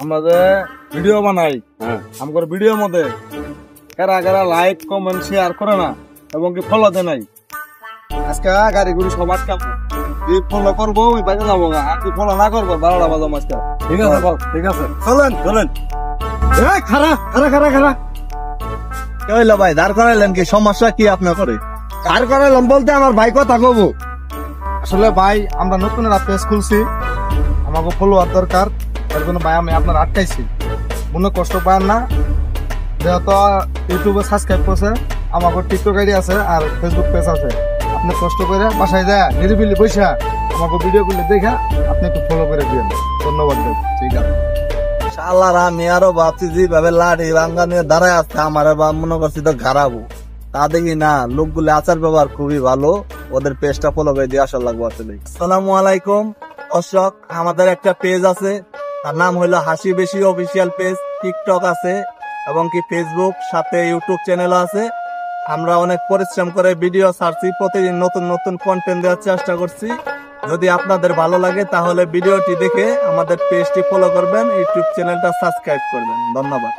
আমরা যে ভিডিও বানাই আমার ভিডিওর মধ্যে কারা কারা লাইক কমেন্ট শেয়ার করে না এবং কি ফলো দেয় নাই আজকে গাড়ি গুড়ি সমাজ কাম ফলো করবো ওই বাইরে যাবো না আর তুই ফলো না করবো 12টা বাজে আজকে ঠিক আছে বল ঠিক আছে চলেন চলেন খারা খারা খারা খারা কি হইলো ভাই দাঁড় করাইলেন কি সমস্যা কি আপনার করে? কার করাইলাম বলতে আমার ভাই কথা কবো আসলে ভাই আমরা নতুন পেজ খুলছি আমাকে ফলোয়ার দরকার তার জন্য ভাই আমি আপনার আটকাইছি মনে কষ্ট পান না যেহেতু ইউটিউবে সাবস্ক্রাইব করছে আমাকে টিকটক আইডি আছে আর ফেসবুক পেজ আছে আপনি কষ্ট করে বাসায় যায় নিরিবিলি বৈশা আমাকে ভিডিওগুলো দেখা আপনি একটু ফলো করে দিবেন ধন্যবাদ ঠিক আছে শালারা আমি আরো ভাবছি যেভাবে লাড়ি রাঙ্গা নিয়ে দাঁড়ায় আসছে আমার মনে করছি তো ঘাড়াবো তা দেখি না লোকগুলো আচার ব্যবহার খুবই ভালো ওদের পেজটা ফলো করে দিয়ে আসা লাগবো আসলে। আসসালামু আলাইকুম দর্শক, আমাদের একটা পেজ আছে তার নাম হলো হাসি বেশি অফিসিয়াল পেজ, টিকটক আছে এবং কি ফেসবুক সাথে ইউটিউব চ্যানেল আছে। আমরা অনেক পরিশ্রম করে ভিডিও ছাড়ছি, প্রতিদিন নতুন নতুন কন্টেন্ট দেওয়ার চেষ্টা করছি। যদি আপনাদের ভালো লাগে তাহলে ভিডিওটি দেখে আমাদের পেজটি ফলো করবেন, ইউটিউব চ্যানেলটা সাবস্ক্রাইব করবেন। ধন্যবাদ।